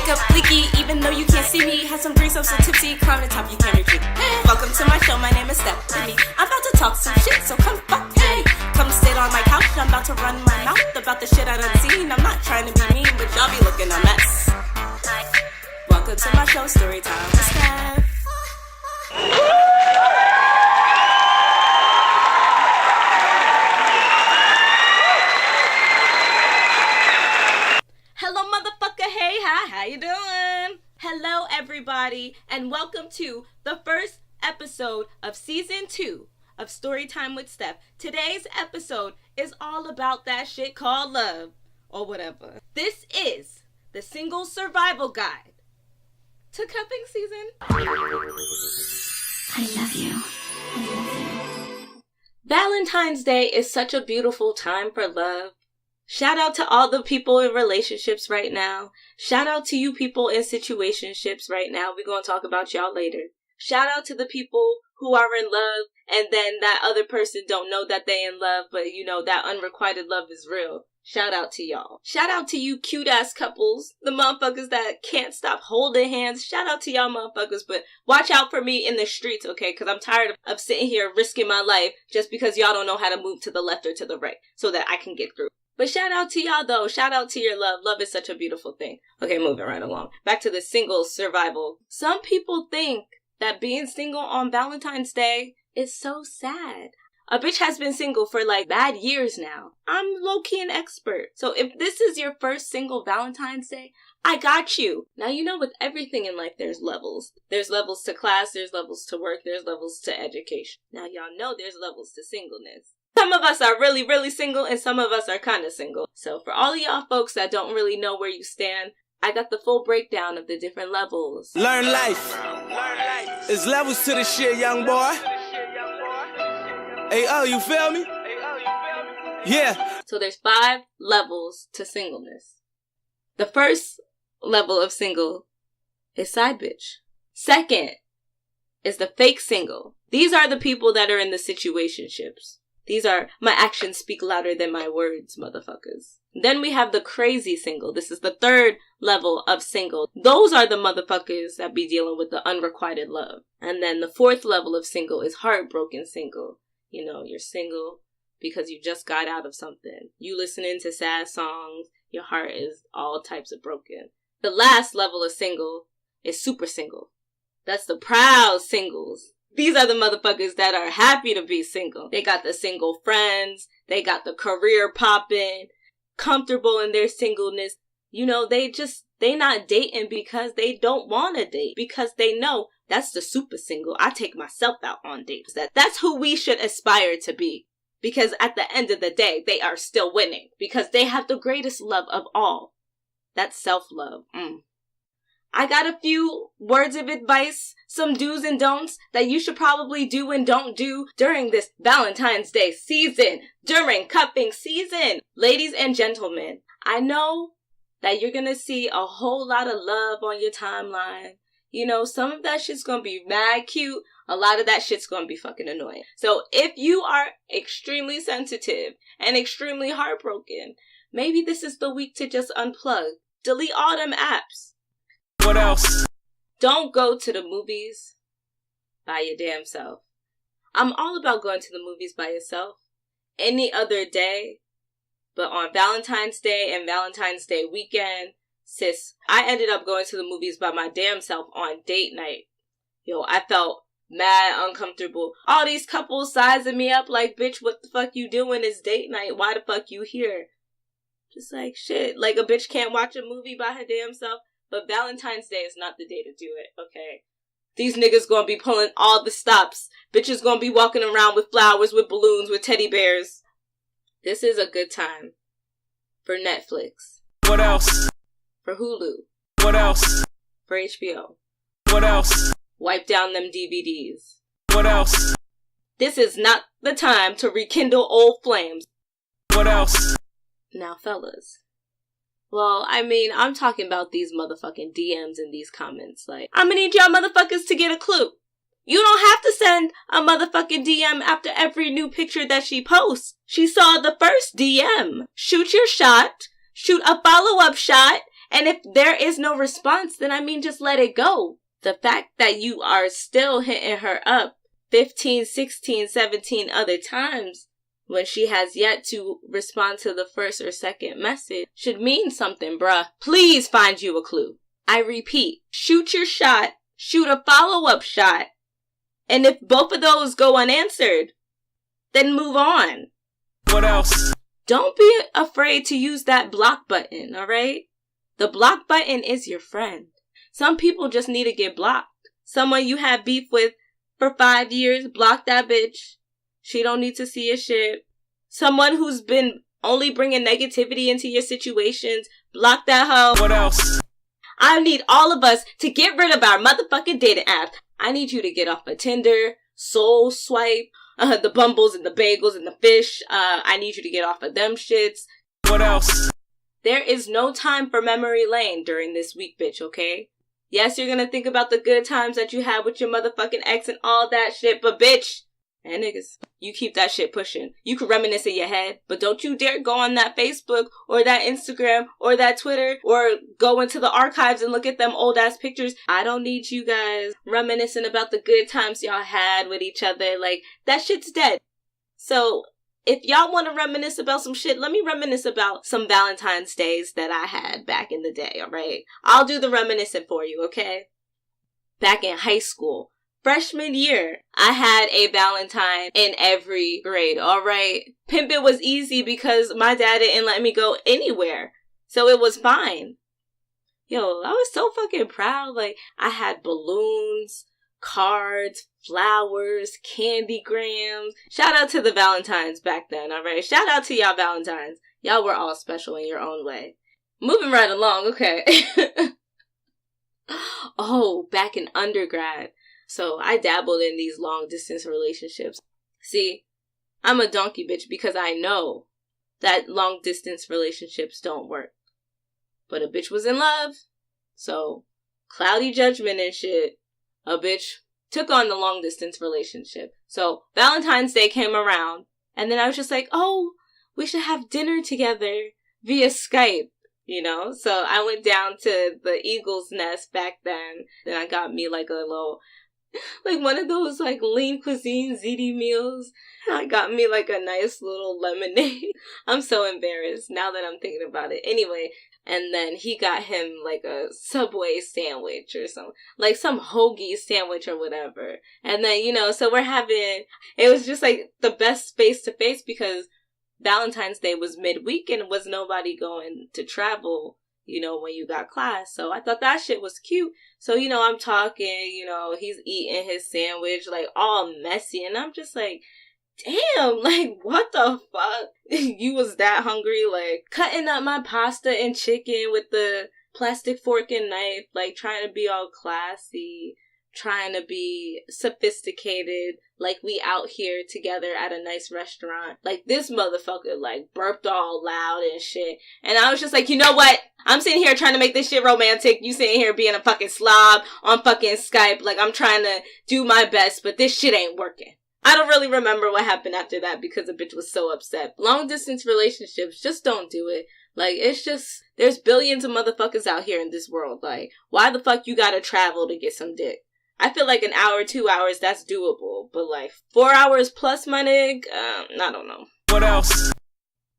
Makeup leaky, even though you can't see me. Had some drinks, I'm so tipsy. Climb the top, you can't retreat. Welcome to my show, my name is Steph. I'm about to talk some shit, so come fuck me. Come sit on my couch, I'm about to run my mouth about the shit I done seen. I'm not trying to be mean, but y'all be looking a mess. Welcome to my show, Storytime with Steph. Hello, motherfucker. Hey, hi, how you doing? Hello, everybody, and welcome to the first episode of Season 2 of Storytime with Steph. Today's episode is all about that shit called love, or whatever. This is the single survival guide to cuffing season. I love you. Valentine's Day is such a beautiful time for love. Shout out to all the people in relationships right now. Shout out to you people in situationships right now. We're going to talk about y'all later. Shout out to the people who are in love and then that other person don't know that they in love, but you know that unrequited love is real. Shout out to y'all. Shout out to you cute ass couples, the motherfuckers that can't stop holding hands. Shout out to y'all motherfuckers, but watch out for me in the streets, okay? Because I'm tired of sitting here risking my life just because y'all don't know how to move to the left or to the right so that I can get through. But shout out to y'all though. Shout out to your love. Love is such a beautiful thing. Okay, moving right along. Back to the single survival. Some people think that being single on Valentine's Day is so sad. A bitch has been single for like bad years now. I'm low-key an expert. So if this is your first single Valentine's Day, I got you. Now, you know, with everything in life, there's levels. There's levels to class, there's levels to work, there's levels to education. Now, y'all know there's levels to singleness. Some of us are really, really single, and some of us are kind of single. So for all of y'all folks that don't really know where you stand, I got the full breakdown of the different levels. Learn life. There's levels to the shit, young boy. Hey, oh, you feel me? Yeah. So there's 5 levels to singleness. The first level of single is side bitch. Second is the fake single. These are the people that are in the situationships. These are my actions speak louder than my words, motherfuckers. Then we have the crazy single. This is the third level of single. Those are the motherfuckers that be dealing with the unrequited love. And then the 4th level of single is heartbroken single. You know, you're single because you just got out of something. You listening to sad songs. Your heart is all types of broken. The last level of single is super single. That's the proud singles. These are the motherfuckers that are happy to be single. They got the single friends. They got the career popping, comfortable in their singleness. You know, they not dating because they don't want to date. Because they know that's the super single. I take myself out on dates. That's who we should aspire to be. Because at the end of the day, they are still winning. Because they have the greatest love of all. That's self-love. I got a few words of advice, some do's and don'ts that you should probably do and don't do during this Valentine's Day season, during cuffing season. Ladies and gentlemen, I know that you're going to see a whole lot of love on your timeline. You know, some of that shit's going to be mad cute. A lot of that shit's going to be fucking annoying. So if you are extremely sensitive and extremely heartbroken, maybe this is the week to just unplug. Delete all them apps. What else? Don't go to the movies by your damn self. I'm all about going to the movies by yourself any other day. But on Valentine's Day and Valentine's Day weekend, sis, I ended up going to the movies by my damn self on date night. Yo, I felt mad uncomfortable. All these couples sizing me up like, bitch, what the fuck you doing? It's date night. Why the fuck you here? Just like, shit. Like, a bitch can't watch a movie by her damn self. But Valentine's Day is not the day to do it, okay? These niggas gonna be pulling all the stops. Bitches gonna be walking around with flowers, with balloons, with teddy bears. This is a good time for Netflix. What else? For Hulu. What else? For HBO. What else? Wipe down them DVDs. What else? This is not the time to rekindle old flames. What else? Now, fellas. Well, I mean, I'm talking about these motherfucking DMs and these comments. Like, I'm gonna need y'all motherfuckers to get a clue. You don't have to send a motherfucking DM after every new picture that she posts. She saw the first DM. Shoot your shot, shoot a follow-up shot, And if there is no response, then I mean, just let it go. The fact that you are still hitting her up 15, 16, 17 other times when she has yet to respond to the first or second message should mean something, bruh. Please find you a clue. I repeat, shoot your shot, shoot a follow-up shot, and if both of those go unanswered, then move on. What else? Don't be afraid to use that block button, alright? The block button is your friend. Some people just need to get blocked. Someone you have beef with for 5 years, block that bitch. She don't need to see your shit. Someone who's been only bringing negativity into your situations, block that hoe. What else? I need all of us to get rid of our motherfucking dating apps. I need you to get off of Tinder, Soul Swipe, the Bumbles and the Bagels and the Fish. I need you to get off of them shits. What else? There is no time for memory lane during this week, bitch, okay? Yes, you're gonna think about the good times that you had with your motherfucking ex and all that shit, but bitch, and niggas, you keep that shit pushing. You can reminisce in your head, but don't you dare go on that Facebook or that Instagram or that Twitter or go into the archives and look at them old ass pictures. I don't need you guys reminiscing about the good times y'all had with each other. Like, that shit's dead. So, if y'all want to reminisce about some shit, let me reminisce about some Valentine's days that I had back in the day, alright? I'll do the reminiscing for you, okay? Back in high school, freshman year, I had a Valentine in every grade, alright? Pimpin' was easy because my dad didn't let me go anywhere, so it was fine. Yo, I was so fucking proud. Like, I had balloons, cards, flowers, candy grams. Shout out to the Valentines back then, alright? Shout out to y'all Valentines. Y'all were all special in your own way. Moving right along, okay. Oh, back in undergrad. So I dabbled in these long distance relationships. See, I'm a donkey bitch because I know that long distance relationships don't work. But a bitch was in love. So, cloudy judgment and shit. A bitch took on the long distance relationship. So Valentine's Day came around and then I was just like, oh, we should have dinner together via Skype, you know? So I went down to the Eagle's Nest back then. Then I got me like a little, like one of those like lean cuisine ziti meals. I got me like a nice little lemonade. I'm so embarrassed now that I'm thinking about it. Anyway, and then he got him like a Subway sandwich or something, like some hoagie sandwich or whatever. And then, you know, so we're having, it was just like the best face to face because Valentine's Day was midweek and was nobody going to travel, you know, when you got class. So I thought that shit was cute. So, you know, I'm talking, you know, he's eating his sandwich like all messy. And I'm just like, damn, like, what the fuck? You was that hungry? Like, cutting up my pasta and chicken with the plastic fork and knife, like, trying to be all classy, trying to be sophisticated, like we out here together at a nice restaurant. Like, this motherfucker, like, burped all loud and shit. And I was just like, you know what? I'm sitting here trying to make this shit romantic. You sitting here being a fucking slob on fucking Skype. Like, I'm trying to do my best, but this shit ain't working. I don't really remember what happened after that because the bitch was so upset. Long distance relationships, just don't do it. Like, it's just, there's billions of motherfuckers out here in this world. Like, why the fuck you gotta travel to get some dick? I feel like an hour, 2 hours, that's doable. But like, 4 hours plus, my nigga, I don't know. What else?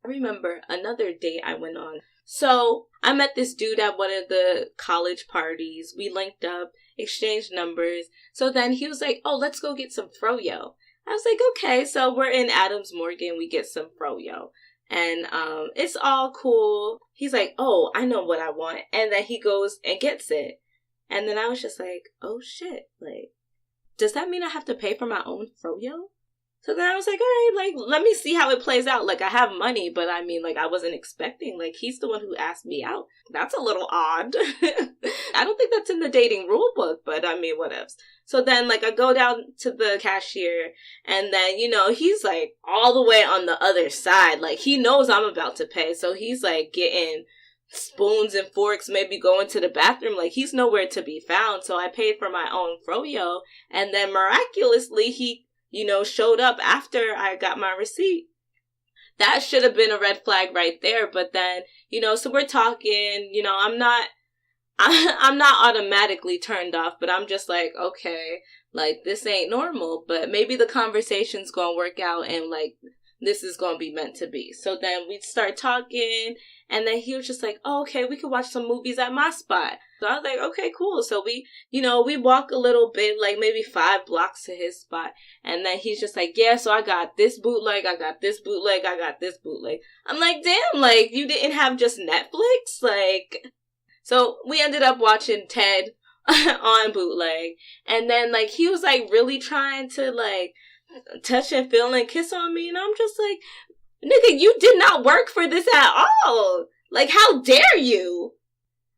I remember another date I went on. So, I met this dude at one of the college parties. We linked up, exchanged numbers. So then he was like, oh, let's go get some froyo. I was like, okay, so we're in Adams Morgan, we get some froyo. And it's all cool. He's like, oh, I know what I want. And then he goes and gets it. And then I was just like, oh shit, like, does that mean I have to pay for my own froyo? So then I was like, all right, like, let me see how it plays out. Like, I have money, but I mean, like, I wasn't expecting, like, he's the one who asked me out. That's a little odd. I don't think that's in the dating rule book, but I mean, whatevs. So then, like, I go down to the cashier, and then, you know, he's, like, all the way on the other side. Like, he knows I'm about to pay, so he's, like, getting spoons and forks, maybe going to the bathroom. Like, he's nowhere to be found, so I paid for my own froyo, and then miraculously, he, you know, showed up after I got my receipt. that should have been a red flag right there. But then, you know, so we're talking, you know, I'm not automatically turned off, but I'm just like, okay, like, this ain't normal, but maybe the conversation's gonna work out and, like, this is gonna be meant to be. So then we start talking, and then he was just like, oh, okay, we could watch some movies at my spot. So I was like, okay, cool. So we, you know, we walk a little bit, like maybe 5 blocks to his spot, and then he's just like, yeah, so I got this bootleg, I got this bootleg, I got this bootleg. I'm like, damn, like, you didn't have just Netflix? Like, so we ended up watching Ted on bootleg, and then, like, he was, like, really trying to, like, touch and feel and kiss on me, and I'm just like, nigga, you did not work for this at all. Like, how dare you?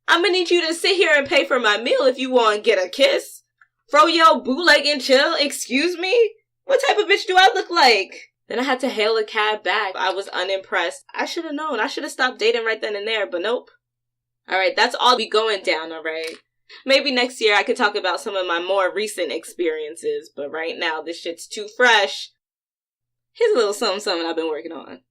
I'm gonna need you to sit here and pay for my meal if you want to get a kiss. Throw your bootleg and chill, excuse me? What type of bitch do I look like? Then I had to hail a cab back. I was unimpressed. I should have known. I should have stopped dating right then and there, but nope. Alright, that's all be going down, alright? Maybe next year I could talk about some of my more recent experiences, but right now this shit's too fresh. Here's a little something I've been working on.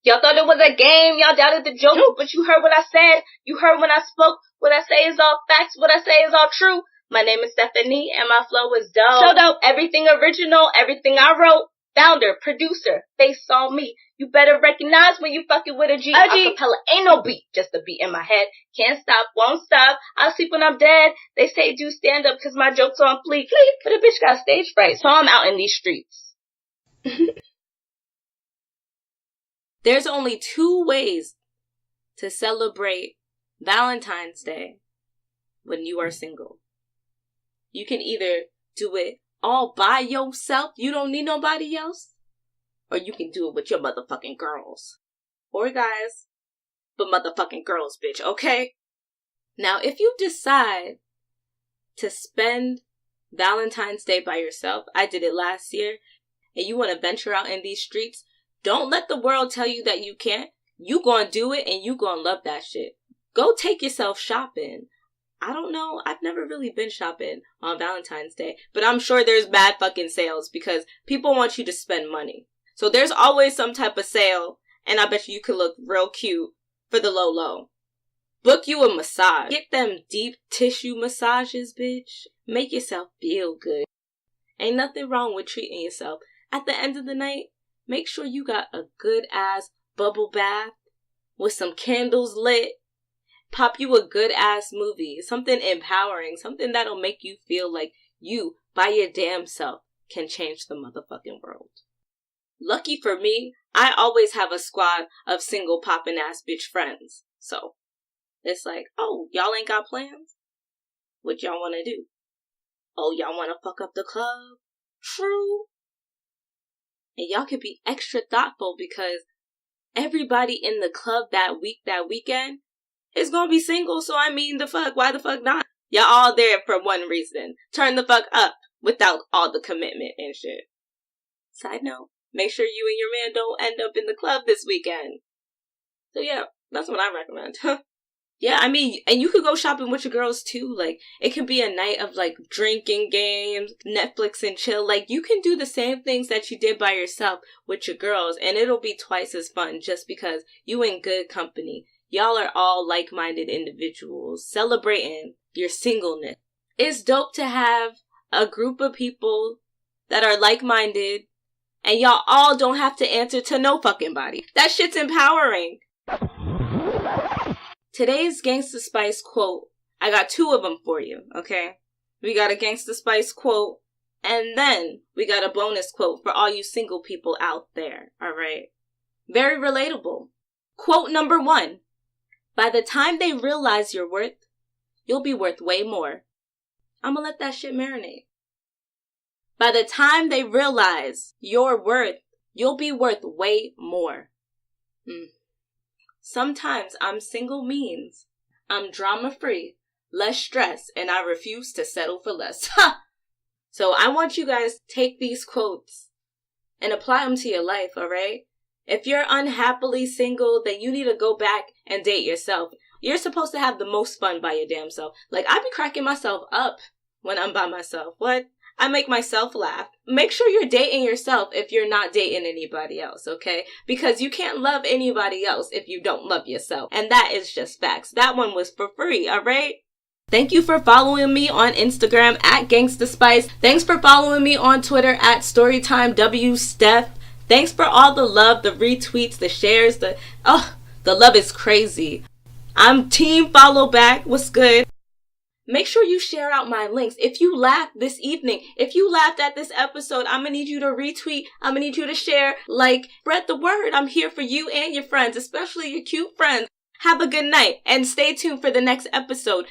Y'all thought it was a game. Y'all doubted the joke, but you heard what I said. You heard when I spoke. What I say is all facts. What I say is all true. My name is Stephanie, and my flow is dope. So dope. Everything original, everything I wrote. Founder, producer, face on me. You better recognize when you fucking with a G. Acapella ain't no beat, just a beat in my head. Can't stop, won't stop. I'll sleep when I'm dead. They say do stand up cause my jokes on fleek. But a bitch got stage fright, so I'm out in these streets. There's only 2 ways to celebrate Valentine's Day when you are single. You can either do it all by yourself, you don't need nobody else, or you can do it with your motherfucking girls. Or guys, but motherfucking girls, bitch, okay? Now, if you decide to spend Valentine's Day by yourself, I did it last year, and you want to venture out in these streets, don't let the world tell you that you can't. You gonna do it, and you gonna love that shit. Go take yourself shopping. I don't know. I've never really been shopping on Valentine's Day, but I'm sure there's bad fucking sales because people want you to spend money. So there's always some type of sale, and I bet you could look real cute for the low. Book you a massage. Get them deep tissue massages, bitch. Make yourself feel good. Ain't nothing wrong with treating yourself. At the end of the night, make sure you got a good ass bubble bath with some candles lit. Pop you a good ass movie, something empowering, something that'll make you feel like you, by your damn self, can change the motherfucking world. Lucky for me, I always have a squad of single poppin' ass bitch friends. So, it's like, oh, y'all ain't got plans? What y'all wanna do? Oh, y'all wanna fuck up the club? True. And y'all could be extra thoughtful because everybody in the club that weekend, is gonna be single, so I mean, why the fuck not? Y'all all there for one reason. Turn the fuck up without all the commitment and shit. Side note, make sure you and your man don't end up in the club this weekend. So yeah, that's what I recommend. Yeah, I mean, and you could go shopping with your girls too. Like, it could be a night of like drinking games, Netflix and chill. Like, you can do the same things that you did by yourself with your girls, and it'll be twice as fun just because you in good company. Y'all are all like-minded individuals celebrating your singleness. It's dope to have a group of people that are like-minded and y'all all don't have to answer to no fucking body. That shit's empowering. Today's Gangsta Spice quote, I got 2 of them for you, okay? We got a Gangsta Spice quote, and then we got a bonus quote for all you single people out there, alright? Very relatable. Quote number 1. By the time they realize your worth, you'll be worth way more. I'm gonna let that shit marinate. By the time they realize your worth, you'll be worth way more. Sometimes I'm single means I'm drama-free, less stress, and I refuse to settle for less. So I want you guys to take these quotes and apply them to your life, alright? If you're unhappily single, then you need to go back and date yourself. You're supposed to have the most fun by your damn self. Like, I be cracking myself up when I'm by myself. What? I make myself laugh. make sure you're dating yourself if you're not dating anybody else, okay? Because you can't love anybody else if you don't love yourself. And that is just facts. That one was for free, alright? Thank you for following me on Instagram at Gangsta Spice. Thanks for following me on Twitter at Storytime Steph. Thanks for all the love, the retweets, the shares, the love is crazy. I'm team follow back. What's good? Make sure you share out my links. If you laughed this evening, if you laughed at this episode, I'm gonna need you to retweet. I'm gonna need you to share, spread the word. I'm here for you and your friends, especially your cute friends. Have a good night and stay tuned for the next episode.